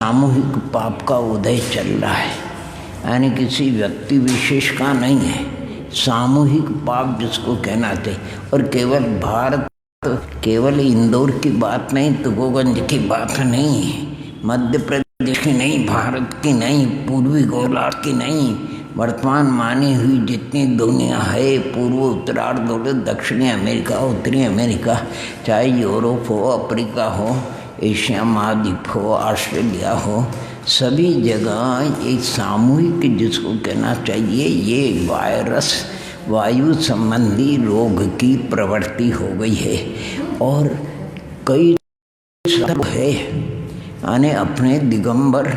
सामूहिक पाप का उदय चल रहा है, यानी किसी व्यक्ति विशेष का नहीं है, सामूहिक पाप जिसको कहना चाहिए। और केवल भारत, केवल इंदौर की बात नहीं, तुगोगंज की बात नहीं है, मध्य प्रदेश की नहीं, भारत की नहीं, पूर्वी गोलार्ध की नहीं, वर्तमान मानी हुई जितनी दुनिया है, पूर्व उत्तरार्ध हो, दक्षिणी अमेरिका, उत्तरी अमेरिका, चाहे यूरोप हो, अफ्रीका हो, एशिया महाद्वीप हो, ऑस्ट्रेलिया हो, सभी जगह एक सामूहिक जिसको कहना चाहिए, ये वायरस, वायु संबंधी रोग की प्रवृत्ति हो गई है। और कई सब है, यानी अपने दिगंबर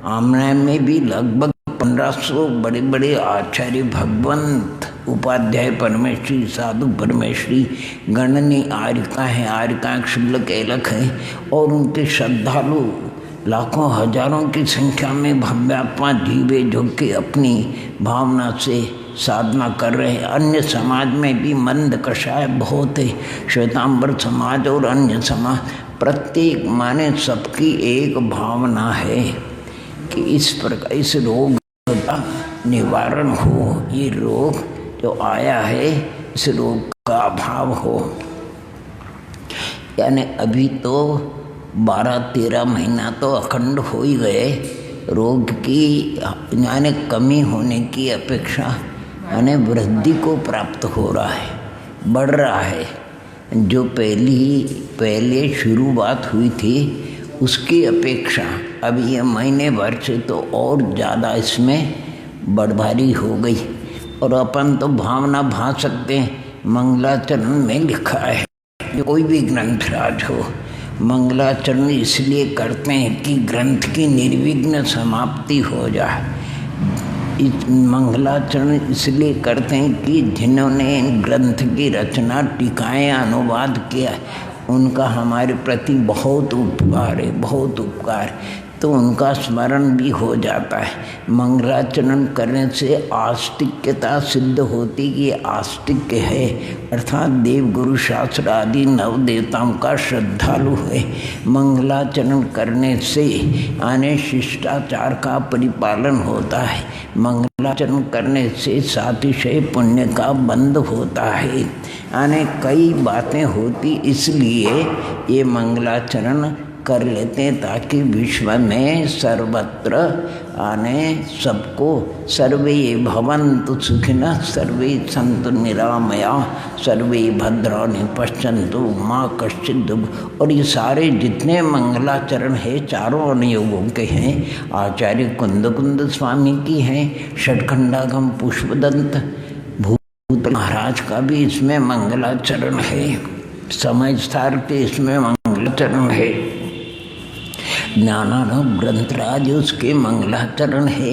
आमना में भी लगभग 1500 बड़े बड़े आचार्य, भगवंत उपाध्याय परमेश्वरी, साधु परमेश्वरी, गणनी आर्यका है, आर्यका शुक्ल केलक है, और उनके श्रद्धालु लाखों हजारों की संख्या में भव्यात्मा जीवे जो कि अपनी भावना से साधना कर रहे हैं। अन्य समाज में भी मंद कषाय बहुत है, श्वेतांबर समाज और अन्य समाज, प्रत्येक माने सबकी एक भावना है कि इस प्रकार इस रोग का निवारण हो, ये रोग जो आया है इस रोग का अभाव हो। यानी अभी तो 12-13 महीना तो अखंड हो ही गए, रोग की यानी कमी होने की अपेक्षा यानी वृद्धि को प्राप्त हो रहा है, बढ़ रहा है। जो पहले शुरुआत हुई थी उसकी अपेक्षा अब ये महीने भर से तो और ज़्यादा इसमें बढ़भारी हो गई। और अपन तो भावना भा सकते हैं, मंगलाचरण में लिखा है, कोई भी ग्रंथ राज हो, मंगलाचरण इसलिए करते हैं कि ग्रंथ की निर्विघ्न समाप्ति हो जाए। इस मंगलाचरण इसलिए करते हैं कि जिन्होंने ग्रंथ की रचना, टीकाएँ, अनुवाद किया, उनका हमारे प्रति बहुत उपकार है, बहुत उपकार, तो उनका स्मरण भी हो जाता है। मंगलाचरण करने से आस्तिक्यता सिद्ध होती कि आस्तिक्य है, अर्थात देव गुरु शास्त्र आदि नव देवताओं का श्रद्धालु है। मंगलाचरण करने से आने शिष्टाचार का परिपालन होता है। मंगलाचरण करने से सातिशय पुण्य का बंध होता है, आने कई बातें होती, इसलिए ये मंगलाचरण कर लेते हैं ताकि विश्व में सर्वत्र आने सबको सर्वे भवन्तु सुखिनः सर्वे सन्तु निरामया सर्वे भद्राणि पश्यन्तु मा कश्चित् दुःख। और ये सारे जितने मंगलाचरण है चारों अनुयोगों के हैं, आचार्य कुंद स्वामी की हैं, षटखंडागम पुष्पदंत भूत महाराज का भी इसमें मंगलाचरण है, समझदार के इसमें मंगलाचरण है, ज्ञानानंद ग्रंथराज उसके मंगलाचरण है,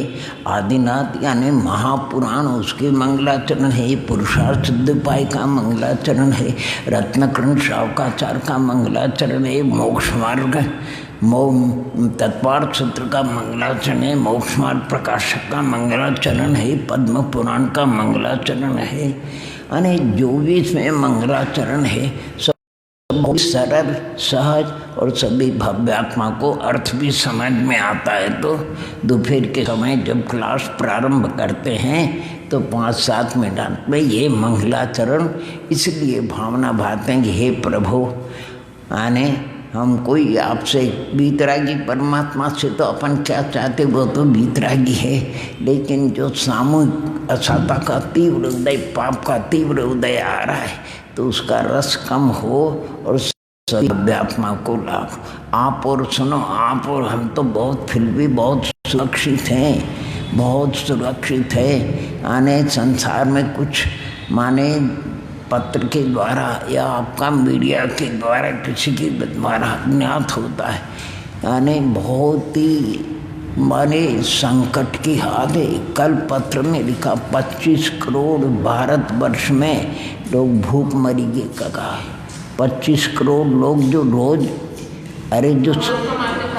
आदिनाथ यानी महापुराण उसके मंगलाचरण है, पुरुषार्थ सिद्धपाय का मंगलाचरण है, रत्नकर्ण शावकाचार का मंगलाचरण है, मोक्ष मार्ग तत्पार्थ सूत्र का मंगलाचरण है, मोक्ष मार्ग प्रकाशक का मंगलाचरण है, पद्म पुराण का मंगलाचरण है। यानी जो भी इसमें मंगलाचरण है बहुत सरल सहज और सभी भव्यात्मा को अर्थ भी समझ में आता है। तो दोपहर के समय जब क्लास प्रारंभ करते हैं तो 5-7 मिनट में ये मंगलाचरण इसलिए भावना भाते हैं कि हे प्रभु, आने हम कोई आपसे बीतरागी परमात्मा से तो अपन क्या चाहते, वो तो बीतरागी है, लेकिन जो सामूहिक असता का तीव्र उदय, पाप का तीव्र उदय आ रहा है तो उसका रस कम हो और सभी अध्यात्मा को लाभ। आप और सुनो, आप और हम तो बहुत फिर भी बहुत सुरक्षित हैं, बहुत सुरक्षित है। आने संसार में कुछ माने पत्र के द्वारा या आपका मीडिया के द्वारा किसी के द्वारा ज्ञात होता है, यानी बहुत ही माने संकट की हाल है। कल पत्र में लिखा 25 करोड़ भारतवर्ष में लोग भूखमरी के कगार, 25 करोड़ लोग जो रोज जो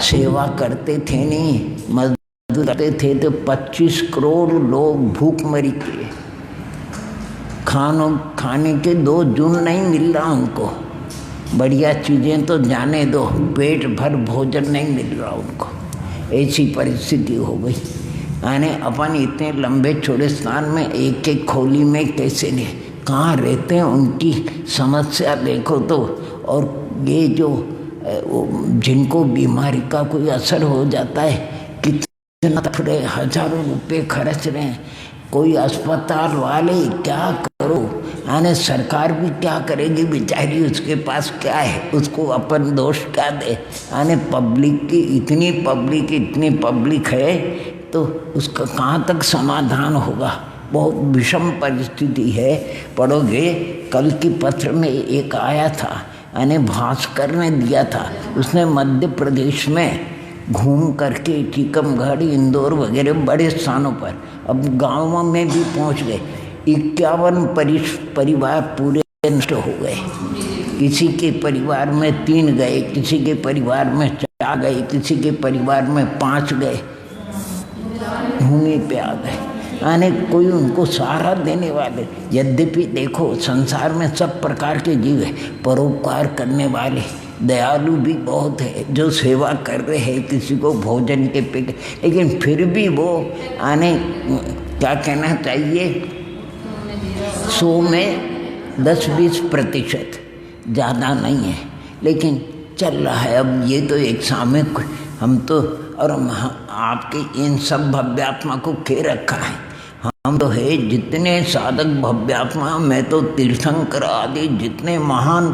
सेवा करते थे, नहीं मजदूर करते थे, तो 25 करोड़ लोग भूखमरी के, खाने के 2 जून नहीं मिल रहा उनको, बढ़िया चीज़ें तो जाने दो, पेट भर भोजन नहीं मिल रहा उनको। ऐसी परिस्थिति हो गई। यानी अपन इतने लंबे छोटे स्थान में एक एक खोली में कैसे रहे, कहाँ रहते हैं, उनकी समस्या देखो तो। और ये जो जिनको बीमारी का कोई असर हो जाता है, कितना थोड़े हजारों रुपए खर्च रहे हैं। कोई अस्पताल वाले क्या करो, यानी सरकार भी क्या करेगी बेचारी, उसके पास क्या है, उसको अपन दोष क्या दे। यानी पब्लिक की इतनी पब्लिक है तो उसका कहाँ तक समाधान होगा। बहुत विषम परिस्थिति है। पढ़ोगे, कल की पत्र में एक आया था, यानी भास्कर ने दिया था, उसने मध्य प्रदेश में घूम करके टीकमगढ़, इंदौर वगैरह बड़े स्थानों पर, अब गाँवों में भी पहुँच गए। 51 परिवार पूरे नष्ट हो गए। किसी के परिवार में 3 गए, किसी के परिवार में 4 गए, किसी के परिवार में 5 गए, भूमि पे आ गए। यानी कोई उनको सहारा देने वाले। यद्यपि देखो संसार में सब प्रकार के जीव है, परोपकार करने वाले, दयालु भी बहुत है, जो सेवा कर रहे हैं किसी को भोजन के पे, लेकिन फिर भी वो आने क्या कहना चाहिए, 100 में 10-20% ज़्यादा नहीं है, लेकिन चल रहा है। अब ये तो एक सामूहिक, हम तो और आपके इन सब भव्यात्मा को के रखा है। हम तो है जितने साधक भव्यात्मा में तो तीर्थंकर आदि जितने महान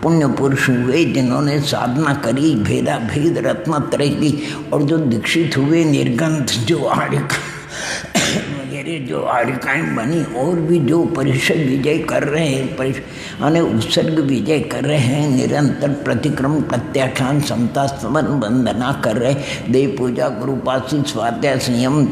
पुण्य पुरुष हुए, जिन्होंने साधना करी, भेदा भेद रत्नत्रय की, और जो दीक्षित हुए, निर्गंध जो आर्यका वगैरह जो आर्यकाएँ बनी, और भी जो परिषद विजय कर रहे हैं, यानी उत्सर्ग विजय कर रहे हैं, निरंतर प्रतिक्रम प्रत्याख्यान समता स्तवन वंदना कर रहे, देव पूजा गुरुपासी स्वाध्याय संयम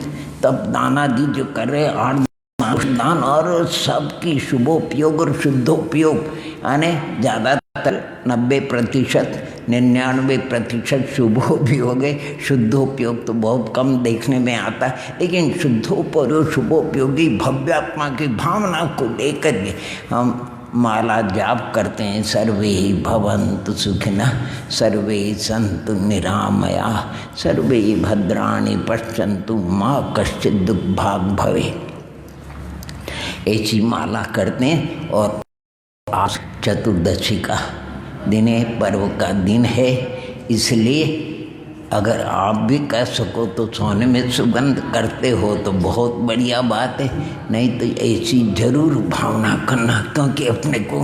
तप दान आदि जो कर रहे, 8 दान और सबकी शुभोपयोग और शुद्धोपयोग, यानी ज़्यादातर 90%, 99% शुभोपयोग है। शुद्धोपयोग तो बहुत कम देखने में आता है, लेकिन शुद्धोपयोग शुभोपयोगी भव्यात्मा की भावना को लेकर के हम माला जाप करते हैं। सर्वे भवन्तु सुखिनः, सर्वे सन्तु निरामया, सर्वे भद्राणि पश्यन्तु मा कश्चित् दुर्भाग् भवेत्। ऐसी माला करते हैं। और आज चतुर्दशी का दिन है, पर्व का दिन है, इसलिए अगर आप भी कर सको तो सोने में सुगंध करते हो तो बहुत बढ़िया बात है, नहीं तो ऐसी जरूर भावना करना, क्योंकि अपने को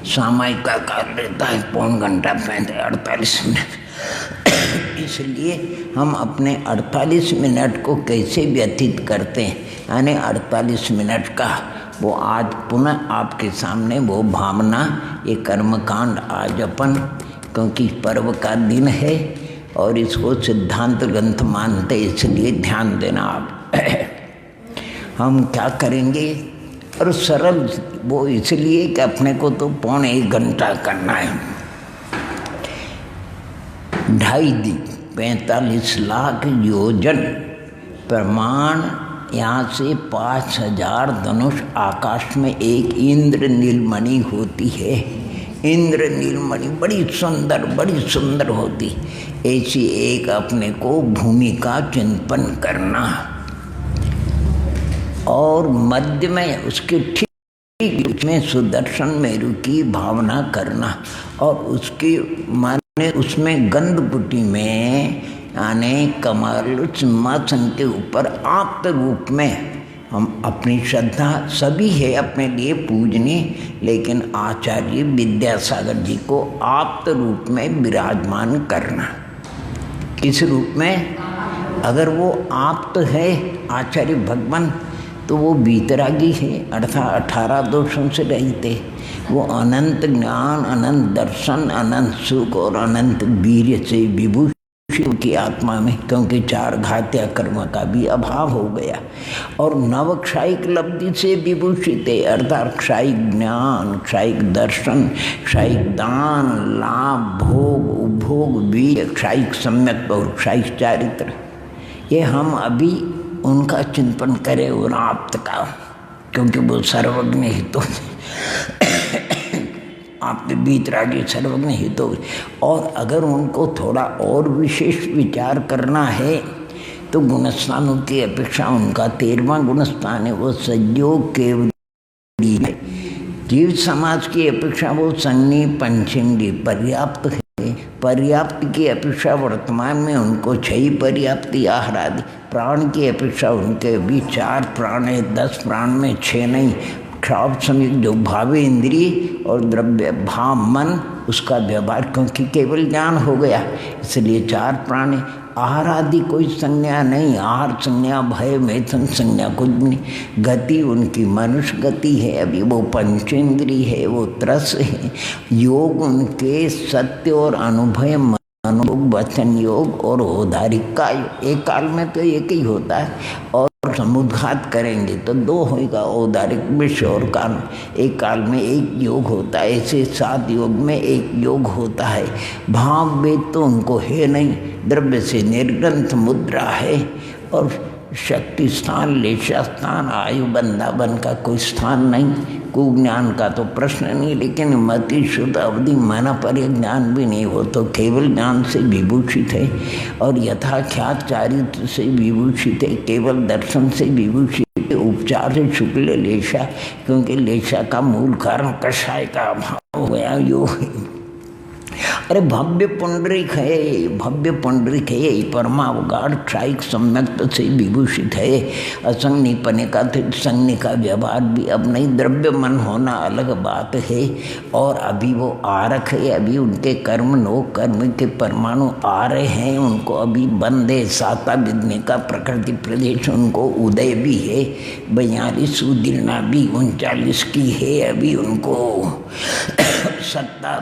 सामयिक का कार्य रहता है, 1.25 घंटा 48 मिनट। इसलिए हम अपने 48 मिनट को कैसे व्यतीत करते हैं, यानी 48 मिनट का वो आज पुनः आपके सामने वो भावना, ये कर्मकांड आज अपन, क्योंकि पर्व का दिन है और इसको सिद्धांत ग्रंथ मानते, इसलिए ध्यान देना आप। हम क्या करेंगे, और सरल वो इसलिए कि अपने को तो 1.25 घंटा करना है। 2.5 दिन 45 लाख योजन प्रमाण, यहाँ से 5000 धनुष आकाश में एक इंद्र नीलमणि होती है। इंद्र नीलमणि बड़ी सुंदर होती। ऐसी एक अपने को भूमि का चिंतन करना, और मध्य में उसके ठीक बीच में सुदर्शन मेरु की भावना करना, और उसकी माने उसमें गंधपुटी में यानी कमल सिंहासन के ऊपर आप्त रूप में हम अपनी श्रद्धा सभी है अपने लिए पूजनीय, लेकिन आचार्य विद्यासागर जी को आप्त रूप में विराजमान करना। किस रूप में? अगर वो आप्त है आचार्य भगवान, तो वो वीतरागी है, अर्थात 18 दोषों से रहित है। वो अनंत ज्ञान, अनंत दर्शन, अनंत सुख और अनंत वीर्य से विभूषित की आत्मा में, क्योंकि 4 घात्या कर्म का भी अभाव हो गया, और नव क्षायिक लब्धि से विभूषित है, अर्थात क्षायिक ज्ञान, क्षायिक दर्शन, क्षायिक दान, लाभ, भोग, उपभोग, वीर्य, क्षायिक सम्यक और क्षायिक चारित्र। ये हम अभी उनका चिंतन करें, उन आप्त का, क्योंकि वो सर्वज्ञ ही तो आप में वीतरागी सर्वज्ञ हितो। और अगर उनको थोड़ा और विशेष विचार करना है तो गुणस्थानों की अपेक्षा उनका 13वां गुणस्थान है वो संयोग केवली है। जीव समाज की अपेक्षा वो संज्ञी पंचेंद्रिय पर्याप्त है। पर्याप्त की अपेक्षा वर्तमान में उनको 6 पर्याप्ति आहार आदि। प्राण की अपेक्षा उनके भी 4 प्राण है, 10 प्राण में 6 नहीं। क्षाप संयुक्त जो भाव इंद्रिय और द्रव्य भाव मन उसका व्यवहार, क्योंकि केवल ज्ञान हो गया इसलिए 4 प्राण है। आहार आदि कोई संज्ञा नहीं, आहार संज्ञा भय मैथुन संज्ञा कुछ नहीं। गति उनकी मनुष्य गति है, अभी वो पंचेंद्रिय है, वो त्रस है। योग उनके सत्य और अनुभव, अनुभव वचन योग और औदारिक का योग। एक काल में तो एक ही होता है और समुद्घात करेंगे तो 2 होगा, औदारिक विषय और काल। एक काल में एक योग होता है, ऐसे 7 योग में एक योग होता है। भाव वेद तो उनको है नहीं, द्रव्य से निर्ग्रंथ मुद्रा है। और शक्ति स्थान, लेशा स्थान, आयु बंदावन का कोई स्थान नहीं। कुज्ञान का तो प्रश्न नहीं, लेकिन मति शुद्ध अवधि मन पर ज्ञान भी नहीं हो तो केवल ज्ञान से विभूषित है। और यथाख्यात चारित्र से विभूषित है, केवल दर्शन से विभूषित है। उपचार से शुक्ल लेशा, क्योंकि लेशा का मूल कारण कषाय का अभाव हो गया योग। अरे भव्य पुंडरीक है, भव्य पुंडरीक है, परमावगाढ़ क्षायिक सम्यक्त से विभूषित है। असंज्ञ पने का संज्ञ का व्यवहार भी अब नहीं, द्रव्य मन होना अलग बात है। और अभी वो आरक है, अभी उनके कर्म नो कर्म के परमाणु आ रहे हैं, उनको अभी बंद है। साता विदने का प्रकृति प्रदेश उनको उदय भी है। 42 उदीर्णा भी 39 की है अभी उनको। सत्ता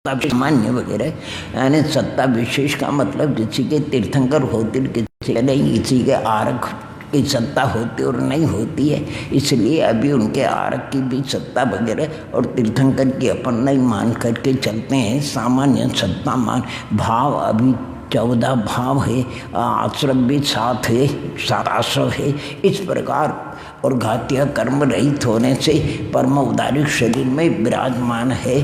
सामान्य वगैरह, यानी सत्ता विशेष का मतलब किसी के तीर्थंकर होती किसी नहीं, किसी के आरक की सत्ता होती और नहीं होती है। इसलिए अभी उनके आरक की भी सत्ता वगैरह और तीर्थंकर की अपन नहीं मान करके चलते हैं, सामान्य सत्ता मान। भाव अभी 14 भाव है, आश्रम भी 7 है, 7 आश्रम है। इस प्रकार और घातीय कर्म रहित होने से परम उदारिक शरीर में विराजमान है।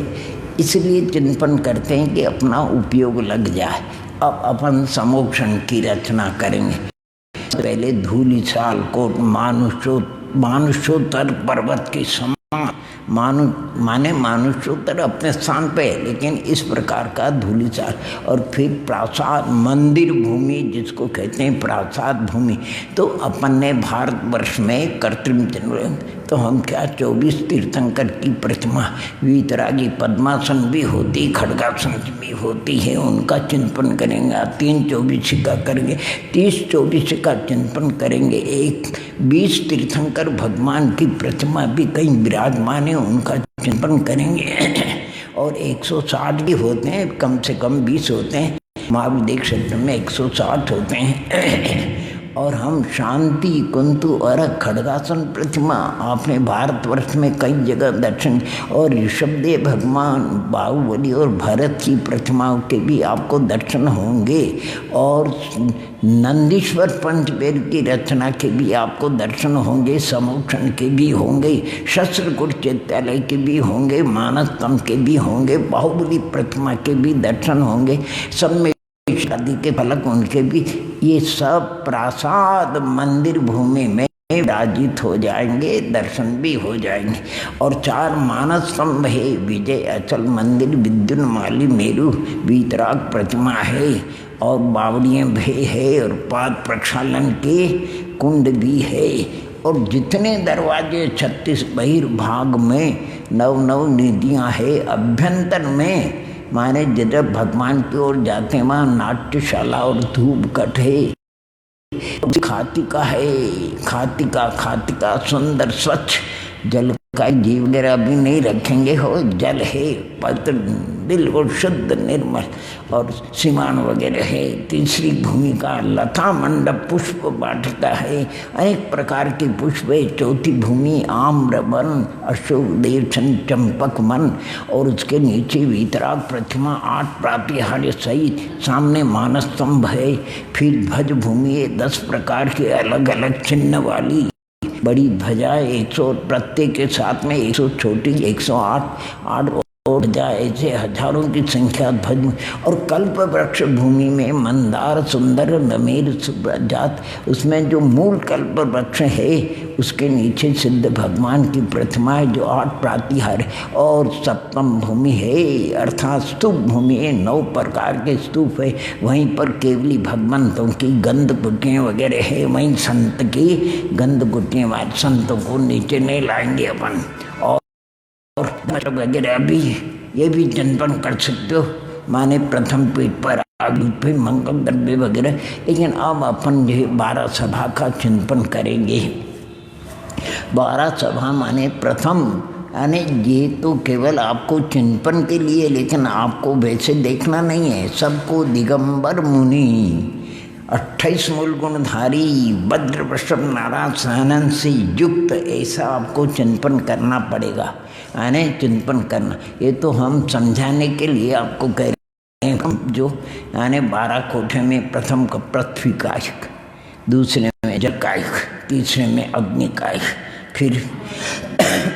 इसलिए चिंतन करते हैं कि अपना उपयोग लग जाए। अब अपन समोक्षण की रचना करेंगे। पहले धूलि साल को मानुषोत्तर पर्वत के समान, माने मानुषोत्तर अपने स्थान पे है, लेकिन इस प्रकार का धूलिसाल। और फिर प्रासाद मंदिर भूमि जिसको कहते हैं प्रासाद भूमि। तो अपन ने भारतवर्ष में कृत्रिम जन्म, तो हम क्या 24 तीर्थंकर की प्रतिमा, वीतरागी पद्मासन भी होती, खड़गासन भी होती है, उनका चिंतन करेंगे। 3 24 का करेंगे, 30 24 का चिंतन करेंगे। 20 तीर्थंकर भगवान की प्रतिमा भी कहीं विराजमान है, उनका चिंतन करेंगे। और 160 भी होते हैं, कम से कम 20 होते हैं, महाविदेश क्षेत्र में 160 होते हैं। और हम शांति कुंतु और खड़गासन प्रतिमा आपने भारतवर्ष में कई जगह दर्शन, और ऋषभदेव भगवान बाहुबली और भरत की प्रतिमाओं के भी आपको दर्शन होंगे। और नंदीश्वर पंचवेद की रचना के भी आपको दर्शन होंगे, समोक्षण के भी होंगे, शस्त्रकूट चैत्यालय के भी होंगे, मानस स्तंभ के भी होंगे, बाहुबली प्रतिमा के भी दर्शन होंगे। सब में शादी के फलक उनके भी, ये सब प्रासाद मंदिर भूमि में विराजित हो जाएंगे, दर्शन भी हो जाएंगे। और 4 मानस स्तंभ है, विजय अचल मंदिर, विद्युन्माली मेरु वीतराग प्रतिमा है, और बावड़ियाँ भी है, और पाद प्रक्षालन के कुंड भी है। और जितने दरवाजे 36 बहिर्भाग में 9 निधियाँ है। अभ्यंतर में माने जब भगवान की ओर जाते हैं वहाँ नाट्यशाला और धूप कट है। खातिका है, खातिका सुंदर स्वच्छ जल का जीव वगैरह भी नहीं रखेंगे, हो जल है पवित्र बिल्कुल शुद्ध निर्मल। और सीमान वगैरह है। तीसरी भूमिका लता मंडप पुष्प वाटिका है, अनेक प्रकार के पुष्प है। चौथी भूमि आम्र वन अशोक देवछन चंपक वन, और उसके नीचे वीतराग प्रतिमा 8 प्रातिहार्य सहित, सामने मानस स्तंभ है। फिर ध्वज भूमि है, 10 प्रकार के अलग अलग चिन्ह वाली बड़ी ध्वजा 100, प्रत्येक के साथ में 100 छोटी 108 और करोड़ ऐसे हजारों की संख्या भस्म। और कल्प वृक्ष भूमि में मंदार सुंदर नमेर सुजात, उसमें जो मूल कल्प वृक्ष है उसके नीचे सिद्ध भगवान की प्रतिमा है जो 8 प्रातिहार और सप्तम भूमि है, अर्थात स्तूप भूमि है, 9 प्रकार के स्तूप है। वहीं पर केवली भगवंतों की गंध गुटियाँ वगैरह है, वहीं संत की गंध गुटियाँ वाले संतों को नीचे नहीं लाएंगे अपन। और वगैरह अभी ये भी चिंतन कर सकते हो, माने प्रथम पीठ पर फिर मंगल द्रव्य वगैरह। लेकिन अब अपन जो 12 सभा का चिंतन करेंगे। 12 सभा माने प्रथम, यानी ये तो केवल आपको चिंतन के लिए, लेकिन आपको वैसे देखना नहीं है। सबको दिगंबर मुनि 28 मूल गुणधारी वज्र वृषभ नारायण से युक्त ऐसा आपको चिंतन करना पड़ेगा। यानी चिंतन करना, ये तो हम समझाने के लिए आपको कह रहे हैं। जो यानी 12 कोठे में प्रथम का पृथ्वी कायक, दूसरे में जल कायक, तीसरे में अग्नि कायक, फिर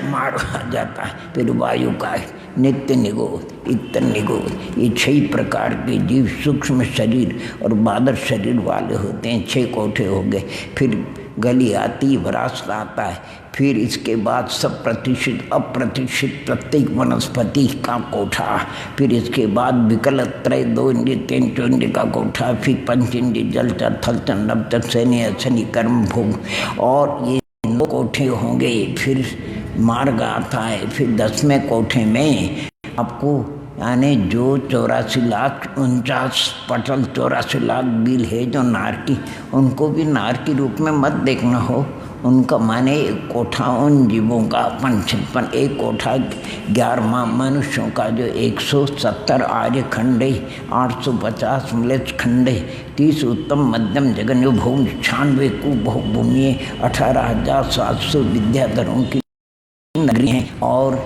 मारा जाता है, फिर वायु कायक, नित्य निगोद, इतर निगोद। ये 6 प्रकार के जीव सूक्ष्म शरीर और बादर शरीर वाले होते हैं। 6 कोठे हो गए। फिर गली आती, विरासत आता है। फिर इसके बाद सब प्रतिष्ठित अप्रतिष्ठित प्रत्येक वनस्पति का कोठा। फिर इसके बाद विकल त्रय 2 इंद्रिय 3 चौंद्रिय का कोठा। फिर पंच इंद्रिय जलचर थलचर नवचर सैन्य शनि कर्म भोग, और ये 9 कोठे होंगे। फिर मार्ग आता है। फिर 10वें कोठे में आपको यानी जो 84,49 पटल 84,00,000 बिल है जो नार की, उनको भी नार के रूप में मत देखना हो। उनका माने एक कोठा उन जीवों का पंचपन, एक कोठा 11 मनुष्यों का जो 170 आर्य खंडे, 850 म्लेच्छ खंडे, 30 उत्तम मध्यम जगन्य भोग, 96 कुभोग भूमि, 18,700 विद्याधरों की नगरी हैं। और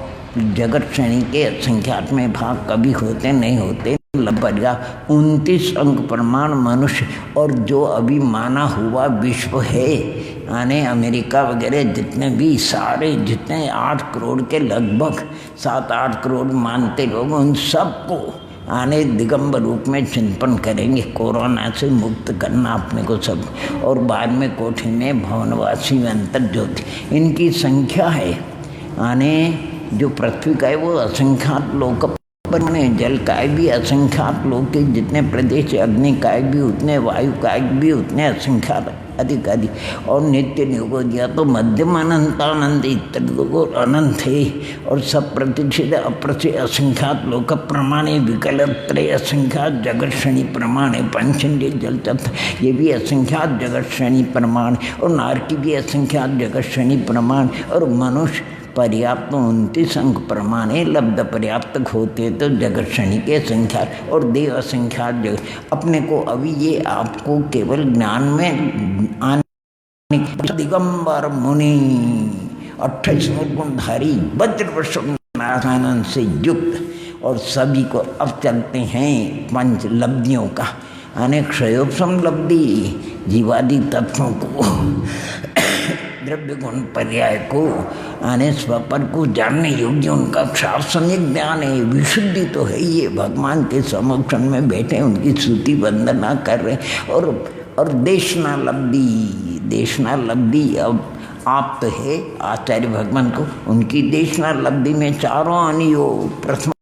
जगत श्रेणी के संख्यात्मक भाग कभी होते नहीं होते, लगभग 29 अंक प्रमाण मनुष्य। और जो अभी माना हुआ विश्व है, यानी अमेरिका वगैरह जितने भी सारे जितने 8 करोड़ के लगभग 7-8 करोड़ मानते लोग, उन सबको आने दिगंबर रूप में चिंतन करेंगे। कोरोना से मुक्त करना अपने को सब। और बाद में कोठे में भवनवासी अंतर ज्योति, इनकी संख्या है आने जो पृथ्वी का है वो असंख्यात लोक बने, जल काय भी असंख्यात लोग के जितने प्रदेश, अग्नि काय भी उतने, वायु काय भी उतने असंख्यात अधिक अधिक। और नित्य निगोदिया तो मध्यम अनंतानंद इतर अनंत है। और सब प्रतिष्ठित अप्रसिद्ध असंख्यात लोक प्रमाणे विकल त्रय असंख्यात जगत श्रेणी प्रमाण, पंचेंद्रिय जलचर ये भी असंख्यात जगत श्रेणी प्रमाण, और नार की भी असंख्यात जगत श्रेणी प्रमाण, और मनुष्य पर्याप्त 29 अंक प्रमाणे लब्ध पर्याप्त होते तो जगत श्रेणी के संख्या, और देव असंख्यात जगत। अपने को अभी ये आपको केवल ज्ञान में आने दिगंबर मुनि 28 गुणधारी वज्र वृषभ नारायण से युक्त। और सभी को अब चलते हैं पंच लब्धियों का, अनेक क्षयोपम लब्धि जीवादि तत्वों को, द्रव्य गुण पर्याय को, आने स्वपर को जानने योग्य उनका शासनिक ज्ञान है। विशुद्धि तो है, ये भगवान के समक्षण में बैठे उनकी स्तुति वंदना कर रहे। और देशना लब्धि अब आप तो है आचार्य भगवान को, उनकी देशना लब्धि में 4 अनियोग प्रथम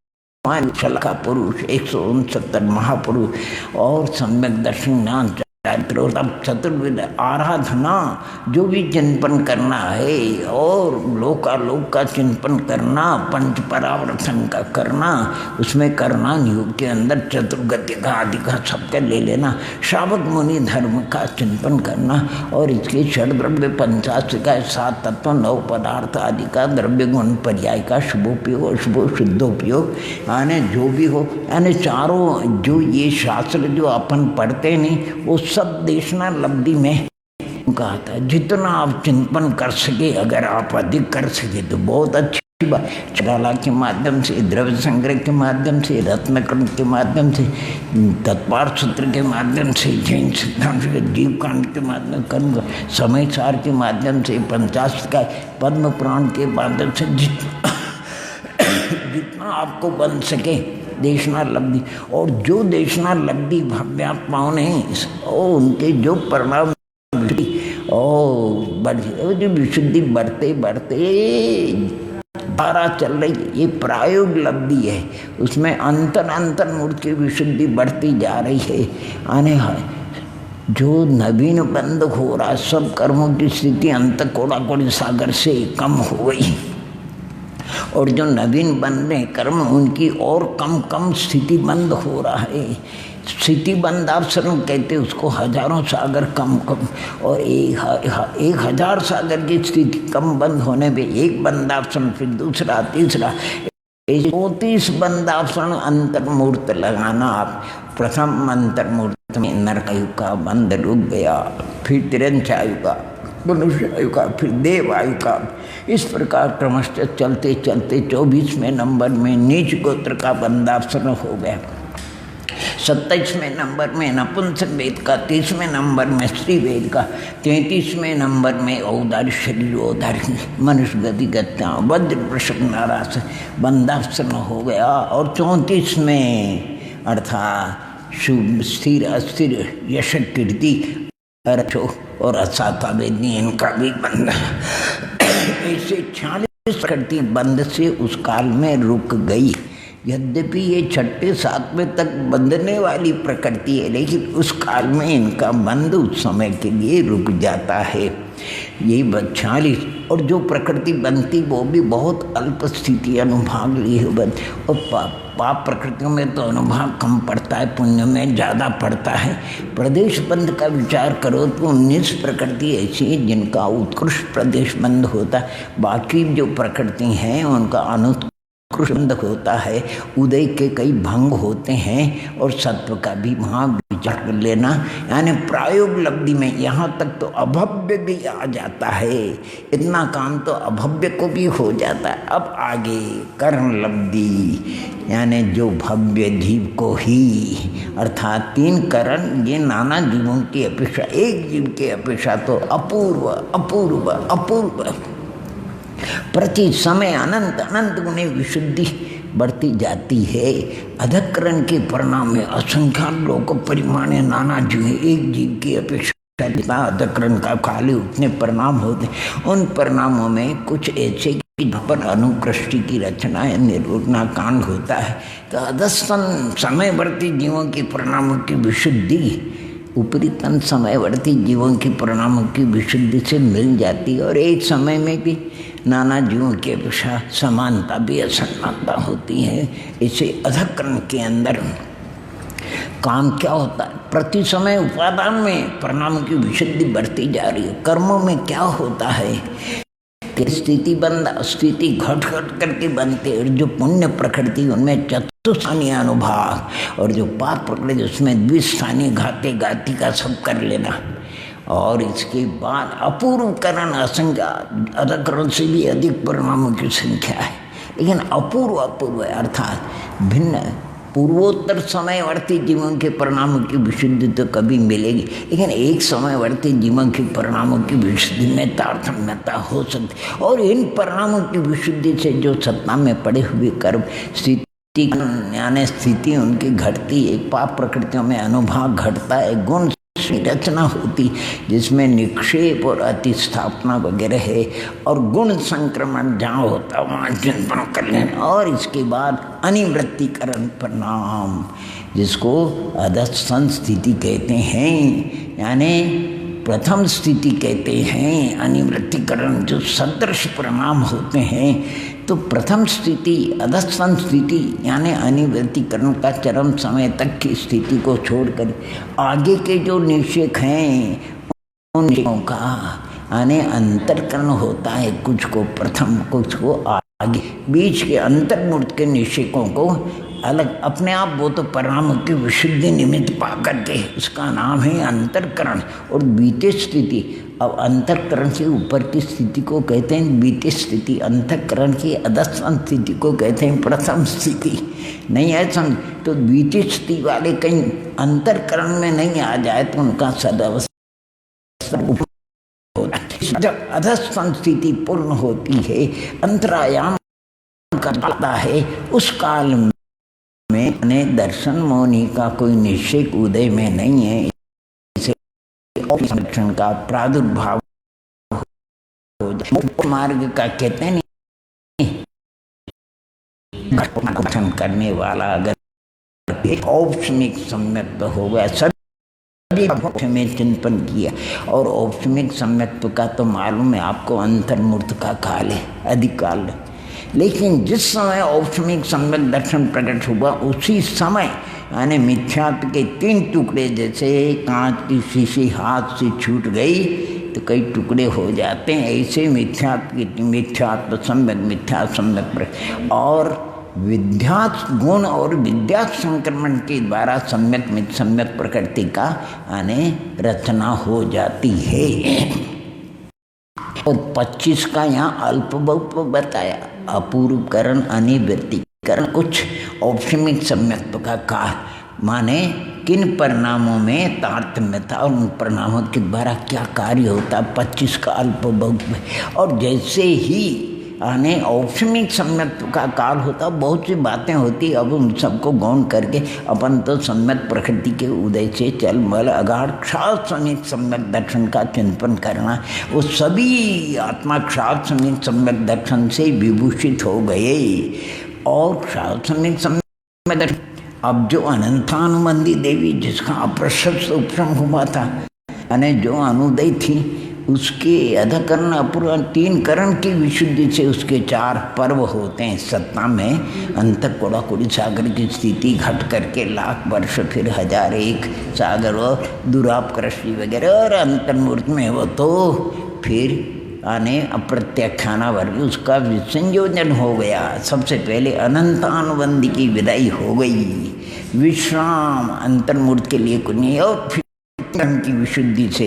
शलका पुरुष, 169 महापुरुष, और सम्यक दर्शन ज्ञान तब चतुर्विध आराधना जो भी चिंतन करना है, और लोकालोक का चिंतन करना, पंच परावर्तन का करना, उसमें करना योग के अंदर चतुर्गति का आदि का सबके ले लेना, श्रावक मुनि धर्म का चिंतन करना, और इसके षड द्रव्य 85 का 7 तत्व 9 पदार्थ आदि का द्रव्य गुण पर्याय का शुभोपयोग, अशुभ शुद्धोपयोग, यानी जो भी हो, यानी चारों जो ये शास्त्र जो अपन पढ़ते नहीं वो सब देशना लब्धि में कहा था। जितना आप चिंतन कर सके, अगर आप अधिक कर सके तो बहुत अच्छी बात। चराला के माध्यम से, द्रव्य संग्रह के माध्यम से, रत्नकर्ण के माध्यम से, तत्पार सूत्र के माध्यम से, जैन सिद्धांत के जीव कांड के माध्यम कर्म समय सार के माध्यम से, 50 का पद्म पुराण के माध्यम से जितना आपको बन सके देशना लब्धि। और जो देशना लब्धि भव्यात्माओं ने उनके जो परिणाम जो विशुद्धि बढ़ते बढ़ते धारा चल रही है, ये प्रायोग लब्धि है। उसमें अंतर मूर्ति की विशुद्धि बढ़ती जा रही है। आने जो नवीन बंद हो रहा, सब कर्मों की स्थिति अंत कोड़ाकोड़ी सागर से कम हो गई, और जो नवीन बन रहे कर्म उनकी और कम स्थिति बंद हो रहा है। स्थिति बंदावसरण कहते उसको, हजारों सागर कम, और 1000 सागर की स्थिति कम बंद होने पे एक बंदावसरण, फिर दूसरा, तीसरा, 34 बंदावसरण अंतर्मूर्त लगाना। आप प्रथम अंतर्मूर्त में नरकायु का बंद रुक गया, फिर तिरंचायु का, मनुष्य आयु का, फिर देव आयु का। इस प्रकार क्रमशः चलते चलते 24वें नंबर में नीच गोत्र का बंदावसरण हो गया। 27वें नंबर में नपुंसक वेद का, 30वें नंबर में स्त्री वेद का, 33वें नंबर में औदार्य शरीर, औदार्य मनुष्य गति गत्या वज्र वृषभ नारास बंदावसरण हो गया। और 34वें अर्थात शुभ स्थिर अस्थिर यश कीर्ति अरचो और असाता वेदनी, इनका भी बंद। ऐसे 46 प्रकृति बंद से उस काल में रुक गई। यद्यपि ये 6, 7वें तक बंधने वाली प्रकृति है, लेकिन उस काल में इनका बंद उस समय के लिए रुक जाता है। यही 46। और जो प्रकृति बनती वो भी बहुत अल्प स्थिति अनुभाग लिए बन। और पाप प्रकृतियों में तो अनुभाग कम पड़ता है, पुण्य में ज़्यादा पड़ता है। प्रदेश बंध का विचार करो तो 19 प्रकृति ऐसी है जिनका उत्कृष्ट प्रदेश बंध होता है। बाकी जो प्रकृति हैं उनका अनुत्कृष्ट होता है। उदय के कई भंग होते हैं, और सत्व का भी वहाँ विचार कर लेना। यानी प्रायोग लब्धि में यहाँ तक तो अभव्य भी आ जाता है। इतना काम तो अभव्य को भी हो जाता है। अब आगे कर्ण लब्धि, यानी जो भव्य जीव को ही, अर्थात 3 करण, ये नाना जीवों की अपेक्षा, एक जीव की अपेक्षा तो अपूर्व अपूर्व अपूर्व, प्रति समय अनंत गुणे विशुद्धि बढ़ती जाती है। अधकरण के परिणाम में असंख्यात लोक परिमाण नाना जीव, एक जीव की अपेक्षा जितना अधकरण का खाली उतने परिणाम होते। उन परिणामों में कुछ ऐसे कि पर अनुकृष्टि की रचना या निर्वचना कांड होता है, तो अधस्तन समयवर्ती जीवों के परिणामों की विशुद्धि ऊपरी तन समयवर्ती जीवों की परिणामों की विशुद्धि से मिल जाती है। और एक समय में भी नाना जीवों की अपेक्षा समानता भी असमानता होती है। इसे अधकरण के अंदर काम क्या होता है, प्रति समय उपादान में परिणामों की विशुद्धि बढ़ती जा रही है। कर्मों में क्या होता है कि स्थिति घट करके बनते, और जो पुण्य प्रकृति उनमें चतुस्थानीय अनुभाग, और जो पाप प्रकृति उसमें द्विस्थानीय घाते गाति का सब कर लेना। और इसके बाद अपूर्वकरण असंख्य, अधकरण से भी अधिक परिणामों की संख्या है, लेकिन अपूर्व है, अर्थात भिन्न। पूर्वोत्तर समयवर्ती जीवों के परिणामों की विशुद्धि तो कभी मिलेगी, लेकिन एक समयवर्ती जीवों के परिणामों की विशुद्धि में तारतम्यता हो सकती। और इन परिणामों की विशुद्धि से जो सत्ता में पड़े हुए कर्म स्थिति, यानी स्थिति उनकी घटती है, पाप प्रकृतियों में अनुभाग घटता है, गुण रचना होती जिसमें निक्षेप और अतिस्थापना वगैरह है, और गुण संक्रमण जहाँ होता वहाँ चिंतन कर लेना। और इसके बाद अनिवृत्तिकरण परिणाम, जिसको अधस्तन स्थिति कहते हैं, यानी प्रथम स्थिति कहते हैं। अनिवृत्तिकरण जो सदृश परिणाम होते हैं, तो प्रथम स्थिति अधस्तन स्थिति यानी अनिवृत्तिकरण का चरम समय तक की स्थिति को छोड़कर आगे के जो निषेक हैं उन निषेकों का यानी अंतरकरण होता है। कुछ को प्रथम, कुछ को आगे, बीच के अंतर्मूर्त के निषेकों को अलग अपने आप, वो तो परिणाम की विशुद्धि निमित्त पा करके उसका नाम है अंतरकरण। और बीते स्थिति, अब अंतरकरण से ऊपर की स्थिति को कहते हैं बीते स्थिति, अंतरकरण की अधस्तन स्थिति को कहते हैं प्रथम स्थिति। नहीं है समझ, तो बीते स्थिति वाले कहीं अंतरकरण में नहीं आ जाए तो उनका सदावस्था होता है। जब अधस्तन स्थिति पूर्ण होती है, अंतरायाम करता है उस काल में दर्शन मौनी का कोई निश्चित उदय में नहीं है। इसे संरक्षण का प्रादुर्भाव मार्ग का कहते हैं दर्शन करने वाला अगर एक औपचारिक सम्यक्त्व हो गया, सभी में चिंतन किया। और औपचारिक सम्यक्त्व का तो मालूम है आपको, अंतर्मूर्त का काल है, अधिक काल है। लेकिन जिस समय औपचारिक सम्यक दर्शन प्रकट हुआ उसी समय यानी मिथ्यात्व के 3 टुकड़े, जैसे कांच की शीशी हाथ से छूट गई तो कई टुकड़े हो जाते हैं, ऐसे मिथ्यात्व सम्यक मिथ्या सम्यक और विद्यात् गुण और विद्यात् संक्रमण के द्वारा सम्यक प्रकृति का यानी रचना हो जाती है। और 25 का यहाँ अल्प बहुत बताया, अपूर्वकरण अनिवृत्तिकरण, कुछ औपचारिक सम्यक्त्व का काल माने किन परिणामों में तारतम्यता और उन परिणामों के द्वारा क्या कार्य होता, 25 का अल्प बहुत। और जैसे ही आने औपचारिक सम्यक्त्व का काल होता, बहुत सी बातें होती, अब उन सबको गौण करके अपन तो सम्यक प्रकृति के उदय से चल मल अगाढ़ क्षाल समेत सम्यक दर्शन का चिंतन करना, वो सभी आत्मा क्षाल समेत सम्यक दर्शन से विभूषित हो गए। और क्षाल समेत सम्यक दर्शन, अब जो अनंतानुबंधी देवी जिसका अप्रशस्त उपशम हुआ था यानी जो अनुदय थी, उसके अधकरण अपूर्व 3 करण की विशुद्धि से उसके 4 पर्व होते हैं। सत्ता में अंतर कोड़ाकोड़ी सागर की स्थिति घट करके लाख वर्ष, फिर 1001 सागर और दुराप कृषि वगैरह, और अंतर्मूर्त में वो तो फिर आने अप्रत्याख्याना वर्ग उसका विसंयोजन हो गया। सबसे पहले अनंतानुबंधी की विदाई हो गई, विश्राम अंतर्मूर्त के लिए कुछ नहीं। और फिर की विशुद्धि से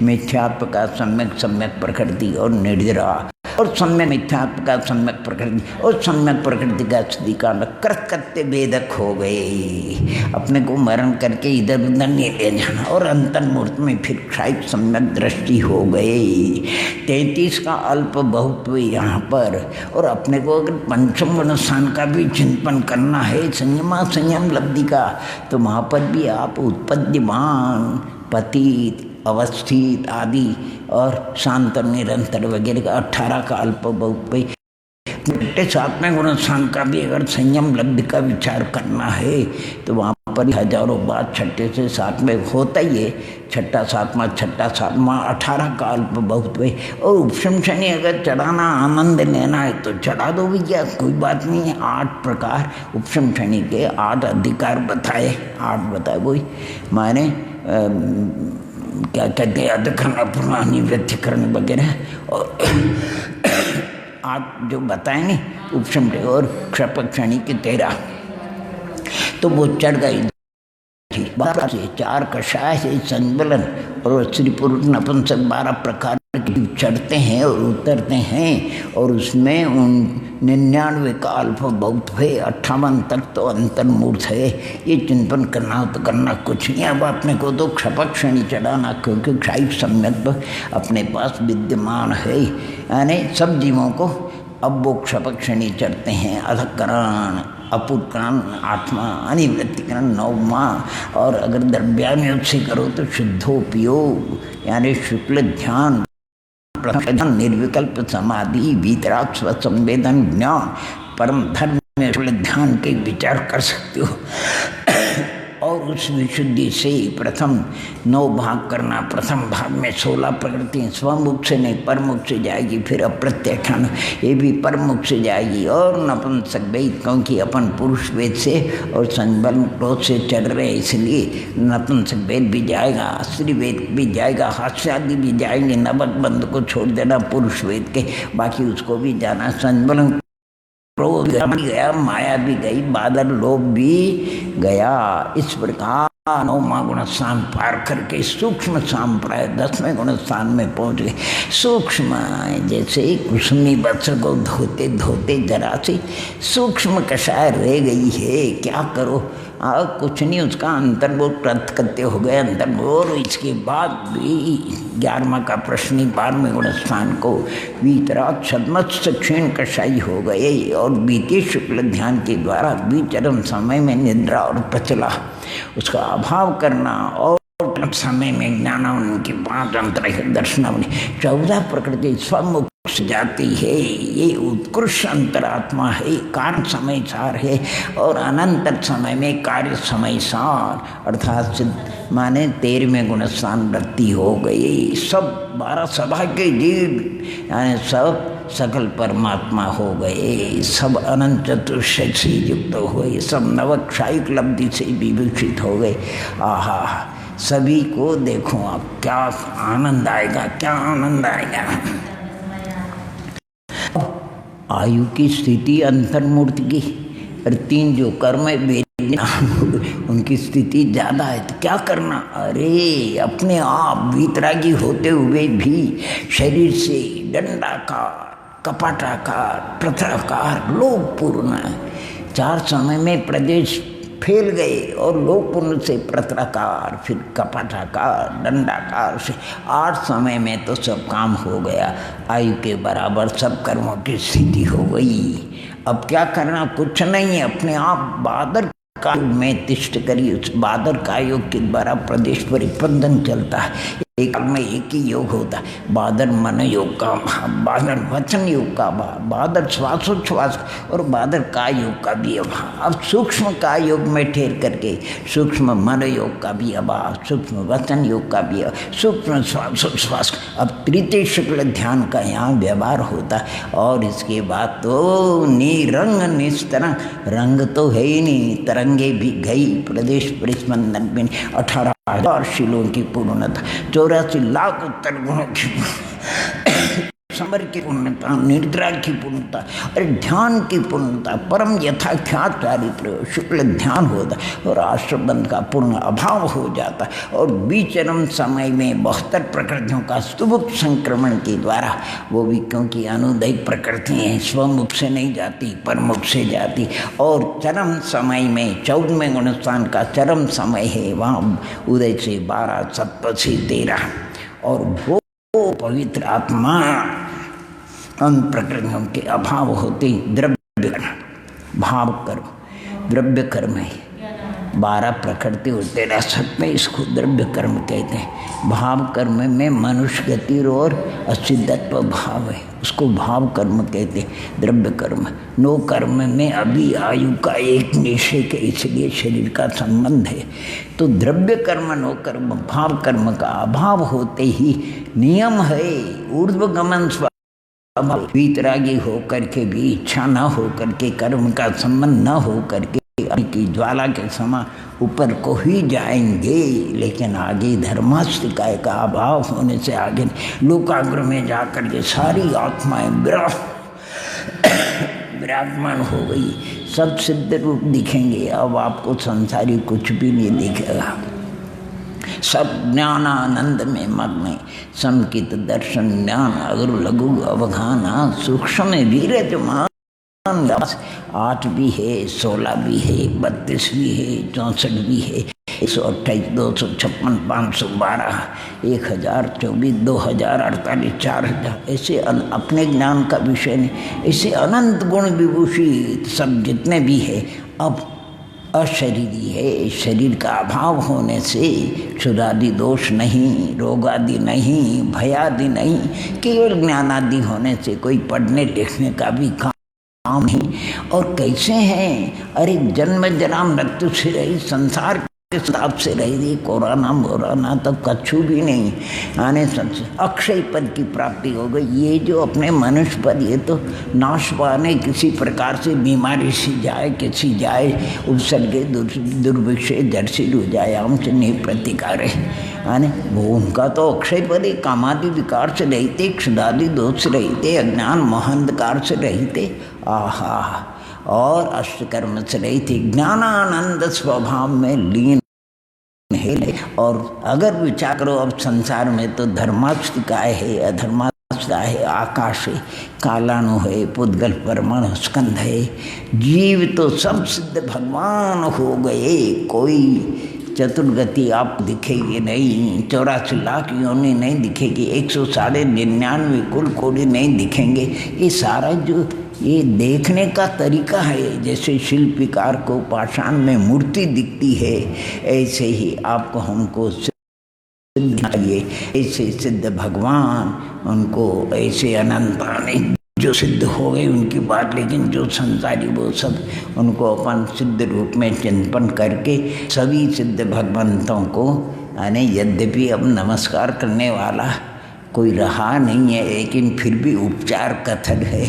मिथ्यात्व का सम्यक प्रकृति और निर्जरा, और सम्यक मिथ्यात्व का सम्यक प्रकृति और सम्यक प्रकृति का स्थिति का कृत्य भेदक हो गए। अपने को मरण करके इधर उधर नहीं ले जाना, और अंतर्मूर्त में फिर क्षायिक सम्यक दृष्टि हो गई। 33 का अल्प बहुत हुई यहाँ पर। और अपने को अगर पंचम गुण स्थान का भी चिंतन करना है, संयम लब्धि का, तो वहाँ पर भी आप उत्पद्यमान पतित अवस्थित आदि और शांत निरंतर वगैरह का 18 का अल्प बहुत पे 7वें गुण स्थान का भी अगर संयम लब्धि का विचार करना है तो वहाँ पर हजारों बात 6 से 7 में होता ही है। 6, 7वां 18 का अल्प बहुत पे। और उपशम शनि अगर चढ़ाना आनंद लेना है तो चढ़ा दो भी, क्या कोई बात नहीं है। 8 प्रकार उपशम शनि के 8 अधिकार बताए, 8 बताए कोई माने क्या कहते हैं अधकरण अपूर्णानी व्यतिकरण वगैरह, और 8 जो बताए नहीं उपशम और क्षपक शनि के 13, तो वो चढ़ गई। 12 से 4 कषाय से संबलन और स्त्री पुरुष नपुंसक 12 प्रकार के चढ़ते हैं और उतरते हैं। और उसमें उन 99 का अल्प बहुत है, 58 तक तो अंतर्मूर्त है। ये चिंतन करना हो तो करना कुछ नहीं। अब अपने को तो क्षपक शनि चढ़ाना, क्योंकि क्षायिक सम्यक अपने पास विद्यमान है, यानी सब जीवों को अब वो क्षपक शनि चढ़ते हैं। अधकरण अपूर्वकरण 8वां, अनिवृत्तिकरण 9वां। और अगर द्रव्यानुयोग से करो तो शुद्धोपयोग यानी शुक्ल ध्यान, निर्विकल्प समाधि, वीतराग स्वसंवेदन ज्ञान, परम धर्म में शुक्ल ध्यान के विचार कर सकते हो। और उस विशुद्धि से प्रथम 9 भाग करना। प्रथम भाग में 16 प्रकृति स्वमुख से नहीं परमुख से जाएगी, फिर अप्रत्याख्यान ये भी परमुख से जाएगी। और नपुंसक वेद, क्योंकि अपन पुरुष वेद से और संबल क्रोध से चल रहे इसलिए नपुंसक वेद भी जाएगा, स्त्री वेद भी जाएगा, हास्यादि भी जाएंगे। नवक बंध को छोड़ देना पुरुष वेद के, बाकी उसको भी जाना। संबल क्रोध भी गया, माया भी गई, बादल लोभ भी गया। इस प्रकार 9वां गुण स्थान पार करके सूक्ष्म सांप्राय 10वें गुण स्थान में पहुंच गए। सूक्ष्म जैसे कुसुमी वस्त्र को धोते धोते जरा सी सूक्ष्म कषाय रह गई है, क्या करो कुछ नहीं, उसका अंतर्बोध कृतकृत्य हो गए अंतर्बोध। और इसके बाद भी 11वां का प्रश्न ही 12वें गुणस्थान को वीतराग सदमत्स्य क्षीण कषायी हो गए और बीते शुक्ल ध्यान के द्वारा विचरम समय में निद्रा और प्रचला उसका अभाव करना और समय में ज्ञान उनके 5 अंतरहित दर्शन 14 प्रकृति स्वमुख जाती है। ये उत्कृष्ट अंतरात्मा है, कारण समय सार है और अनंतर समय में कार्य समय सार अर्थात सिद्ध माने 13वें गुणस्थान वृत्ति हो गई। सब 12 सभा के जीव यानी सब सकल परमात्मा हो गए, सब अनंत चतुर्षय से युक्त हुए, सब नवक्षायिक लब्धि से विभूषित हो गए। आहा, सभी को देखो आप, क्या आनंद आएगा, क्या आनंद आएगा। आयु की स्थिति अंतर्मूर्ति की और 3 जो कर्म है उनकी स्थिति ज़्यादा है तो क्या करना। अरे अपने आप वीतरागी होते हुए भी शरीर से दंडाकार, कपाटाकार, प्रथराकार, लोकपूर्ण 4 समय में प्रदेश फैल गए और लोकपूर्ण से प्रथराकार, फिर कपाटाकार, दंडाकार से 8 समय में तो सब काम हो गया। आयु के बराबर सब कर्मों की स्थिति हो गई। अब क्या करना, कुछ नहीं, अपने आप बादर का में तिष्ठ करिए। उस बादर का योग के द्वारा प्रदेश परिपंदन चलता है। एक में एक ही योग होता है, बादर मन योग का, बादर वचन योग का, बादर श्वासोच्छ्वास और बादर का योग का भी अभाव। अब सूक्ष्म का योग में ठहर करके सूक्ष्म मन योग का भी अभाव, सूक्ष्म वचन योग का भी अभाव, सूक्ष्म श्वासोच्छ्वास। अब तृतीय शुक्ल ध्यान का यहाँ व्यवहार होता है। और इसके बाद तो निरंग निस्तरंग, रंग तो है ही नहीं, तरंगे भी गई, प्रदेश परिस्पंदन भी 18,000 शिलों की पूर्णता, 84 लाख उत्तर गुणों की समर की पूर्णता, निद्रा की पूर्णता और ध्यान की पूर्णता, परम यथाख्यात चारित्र शुक्ल ध्यान होता और आश्रबंध का पूर्ण अभाव हो जाता और विचरम समय में 72 प्रकृतियों का सुमुख संक्रमण के द्वारा, वो भी क्योंकि अनुदयी प्रकृति हैं, स्वमुख से नहीं जाती परमुख से जाती। और चरम समय में 14वें गुणस्थान का चरम समय है, वहाँ उदय से 12, सप्त से 13 और वो पवित्र आत्मा उन प्रकृतियों के अभाव होते द्रव्य भाव कर्म, द्रव्य कर्म है। 12 प्रकृति और 13 सत्य, इसको द्रव्य कर्म कहते हैं। भाव कर्म में मनुष्य गति और असिद्धत्व भाव है, उसको भाव कर्म कहते हैं, द्रव्य कर्म। नो कर्म में अभी आयु का एक निषेक, इसलिए शरीर का संबंध है। तो द्रव्य कर्म, नो कर्म, भाव कर्म का अभाव होते ही नियम है ऊर्ध्वगमन वीतरागी हो करके भी, इच्छा न हो करके, कर्म का संबंध न हो करके की ज्वाला के समान ऊपर को ही जाएंगे। लेकिन आगे धर्मास्तिकाय का अभाव होने से आगे लोकाग्र में जाकर ये सारी आत्माएं विराजमान हो गई, सब सिद्ध रूप दिखेंगे। अब आपको संसारी कुछ भी नहीं दिखेगा, सब ज्ञानानंद में मग्न, समकित दर्शन ज्ञान अगरु लघु अवघाना सूक्ष्म वीरज मान। 8 भी है, 16 भी है, 32 भी है, 64 भी है, 128, 256, 512, 1024, 2048, 4000, ऐसे अपने ज्ञान का विषय नहीं, ऐसे अनंत गुण विभूषित सब जितने भी है। अब अशरीरी है, शरीर का अभाव होने से क्षुधादि दोष नहीं, रोग आदि नहीं, भयादि नहीं, केवल ज्ञानादि होने से कोई पढ़ने लिखने का भी काम नहीं। और कैसे हैं, अरे जन्म जरा मृत्यु से रही, संसार के हिसाब से रही, कोरोना मोराना तो कछु भी नहीं, आने अक्षय पद की प्राप्ति हो गई। ये जो अपने मनुष्य पद, ये तो नाश पाने किसी प्रकार से बीमारी सी जाए, किसी जाए उपसर्गे दुर्भिक्षे जर्सी हो जाए, हमसे नहीं प्रतिकार है आने वो उनका तो अक्षय पद है। कामादि विकार से रहते, क्षुधादि दोष से रहते, अज्ञान मोहंधकार से रहते, आहा, और अष्टकर्म से रहते, ज्ञानानंद स्वभाव में लीन है। और अगर विचार करो अब संसार में तो धर्मास्तिकाय है, अधर्मास्तिकाय समझता है आकाश है, कालाणु है, पुद्गल परमाणु स्कंध है, जीव तो सब सिद्ध भगवान हो गए। कोई चतुर्गति आप दिखेगी नहीं, 84 लाख योनि नहीं दिखेगी, 199 कुल कोटि नहीं दिखेंगे। ये सारा जो ये देखने का तरीका है, जैसे शिल्पकार को पाषाण में मूर्ति दिखती है, ऐसे ही आपको हमको सिद्ध चाहिए। ऐसे सिद्ध भगवान, उनको ऐसे अनंत आने जो सिद्ध हो गए उनकी बात, लेकिन जो संसारी वो सब उनको अपन सिद्ध रूप में चिंतन करके सभी सिद्ध भगवंतों को यानी यद्यपि अब नमस्कार करने वाला कोई रहा नहीं है, लेकिन फिर भी उपचार कथन है,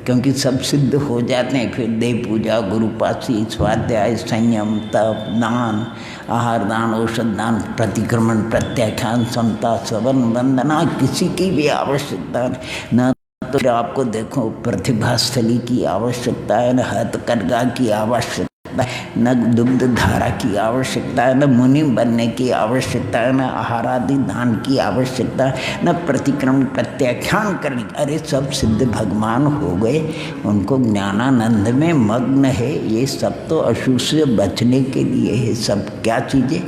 क्योंकि सब सिद्ध हो जाते हैं। फिर देव पूजा, गुरुपासी, स्वाध्याय, संयम, तप, दान, आहार दान, औषध दान, प्रतिक्रमण, प्रत्याख्यान, समता, सवन, वंदना, किसी की भी आवश्यकता न। तो आपको देखो प्रतिभास्थली की आवश्यकता है, न हथकरघा की आवश्यकता है, न दुग्ध धारा की आवश्यकता है, न मुनि बनने की आवश्यकता है, न आहारादि दान की आवश्यकता है, न प्रतिक्रमण प्रत्याख्यान करने। अरे सब सिद्ध भगवान हो गए, उनको ज्ञानानंद में मग्न है। ये सब तो अशुभ से बचने के लिए है। सब क्या चीज़ें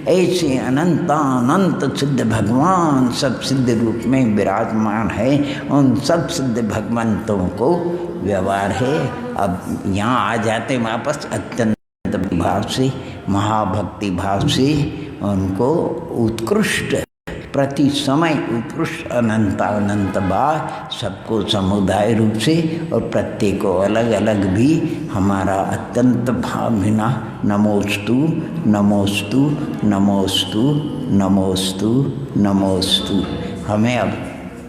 ऐसे अनंतानंत सिद्ध भगवान सब सिद्ध रूप में विराजमान है। उन सब सिद्ध भगवंतों को व्यवहार है। अब यहाँ आ जाते वापस अत्यंत भाव से, महाभक्ति भाव से उनको उत्कृष्ट प्रति समय उत्कृष्ट अनंत बार सबको समुदाय रूप से और प्रत्येक को अलग अलग भी हमारा अत्यंत भाव बिना नमोस्तु नमोस्तु नमोस्तु नमोस्तु नमोस्तु। हमें अब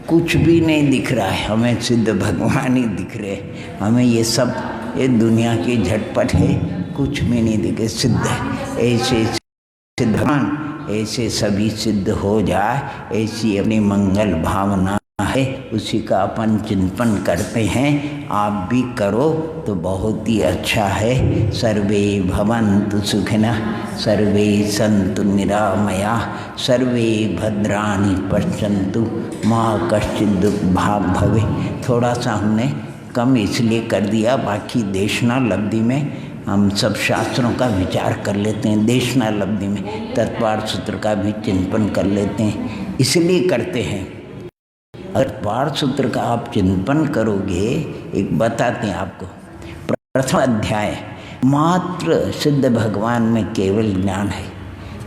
कुछ भी नहीं दिख रहा है, हमें सिद्ध भगवान ही दिख रहे। हमें ये सब ये दुनिया की झटपट है, कुछ भी नहीं दिखे। सिद्ध है ऐसे सिद्ध भगवान, ऐसे सभी सिद्ध हो जाए, ऐसी अपनी मंगल भावना है, उसी का अपन चिंतन करते हैं। आप भी करो तो बहुत ही अच्छा है। सर्वे भवन्तु सुखिनः, सर्वे सन्तु निरामयाः, सर्वे भद्राणि पश्यन्तु मा कश्चित् दुर्भाग् भवेत्। थोड़ा सा हमने कम इसलिए कर दिया, बाकी देशना लब्धि में हम सब शास्त्रों का विचार कर लेते हैं, देशना लब्धि में तत्पार सूत्र का भी चिंतन कर लेते हैं, इसलिए करते हैं। अगर पार सूत्र का आप चिंतन करोगे, एक बताते हैं आपको। प्रथम अध्याय मात्र सिद्ध भगवान में केवल ज्ञान है,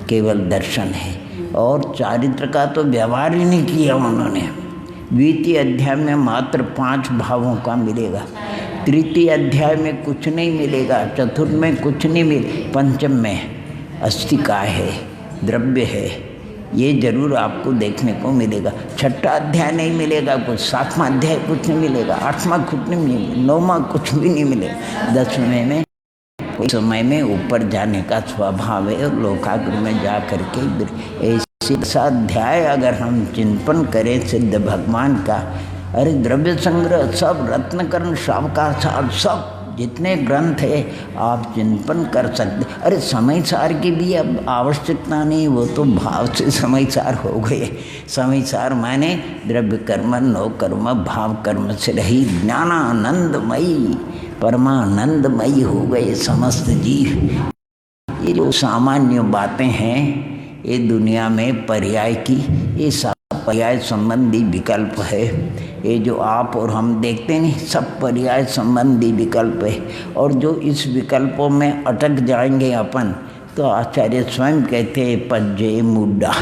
केवल दर्शन है, और चारित्र का तो व्यवहार ही नहीं किया उन्होंने। द्वितीय अध्याय में मात्र 5 भावों का मिलेगा, तृतीय अध्याय में कुछ नहीं मिलेगा, चतुर्थ में कुछ नहीं मिले, पंचम में अस्तिकाय है, द्रव्य है, ये जरूर आपको देखने को मिलेगा। छठा अध्याय नहीं मिलेगा कुछ, 7वां अध्याय कुछ नहीं मिलेगा, 8वां कुछ नहीं मिलेगा, 9वां कुछ भी नहीं मिलेगा। 10वें में कोई समय में ऊपर जाने का स्वभाव है और लोकाग्र में जा करके ऐसे अध्याय अगर हम चिंतन करें सिद्ध भगवान का, अरे द्रव्य संग्रह सब, रत्नकर्ण, शावकार सार, सब जितने ग्रंथ है आप चिंतन कर सकते। अरे समय सार की भी अब आवश्यकता नहीं, वो तो भाव से समय सार हो गए। समय सार माने द्रव्य कर्म नो कर्म भाव कर्म से रही ज्ञानानंदमयी परमानंदमयी हो गए समस्त जीव। ये जो सामान्य बातें हैं ये दुनिया में पर्याय की, ये सब पर्याय संबंधी विकल्प है। ये जो आप और हम देखते नहीं, सब पर्याय संबंधी विकल्प है। और जो इस विकल्पों में अटक जाएंगे अपन, तो आचार्य स्वयं कहते हैं पज्जे मुड्डा,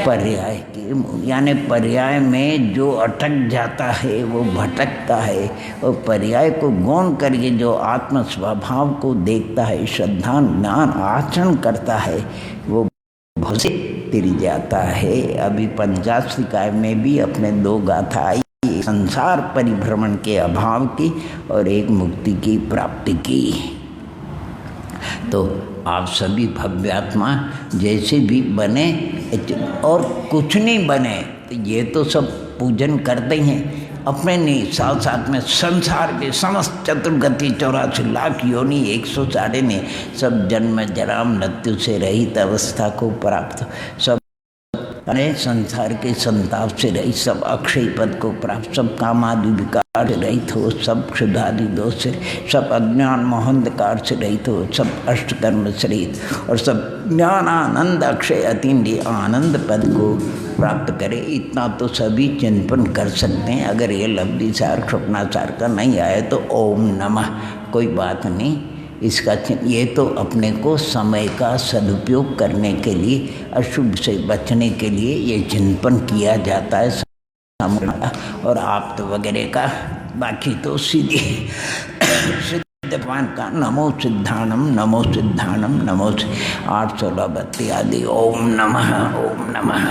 पर्याय के यानी पर्याय में जो अटक जाता है वो भटकता है, और पर्याय को गौण करके जो आत्म स्वभाव को देखता है, श्रद्धा ज्ञान आचरण करता है, वो भसे तिर जाता है। अभी पंचाश्रिकाय में भी अपने 2 गाथा आई, संसार परिभ्रमण के अभाव की और एक मुक्ति की प्राप्ति की। तो आप सभी भव्यात्मा जैसे भी बने और कुछ नहीं बने, तो ये तो सब पूजन करते हैं अपने नहीं, साथ साथ में संसार के समस्त चतुर्गति 84 लाख योनि 100 ने सब जन्म जरा मृत्यु से रहित अवस्था को प्राप्त, सब अरे संसार के संताप से रहित, सब अक्षय पद को प्राप्त, सब कामादि विकार से रहित हो, सब क्षुधादि दोष से, सब अज्ञान मोहंधकार से रहित हो, सब अष्टकर्म से रहित, और सब ज्ञान आनंद अक्षय अतीन्द्रिय आनंद पद को प्राप्त करे। इतना तो सभी चिंतन कर सकते हैं। अगर ये लब्धिसार स्वप्नाचार का नहीं आए तो ओम नमः, कोई बात नहीं। इसका ये तो अपने को समय का सदुपयोग करने के लिए, अशुभ से बचने के लिए ये चिंतन किया जाता है और आप तो वगैरह का। बाकी तो सीधे सिद्धपान का नमो सिद्धानम नमो सिद्धानम नमो 8 16 32 आदि ओम नमः ओम नमः।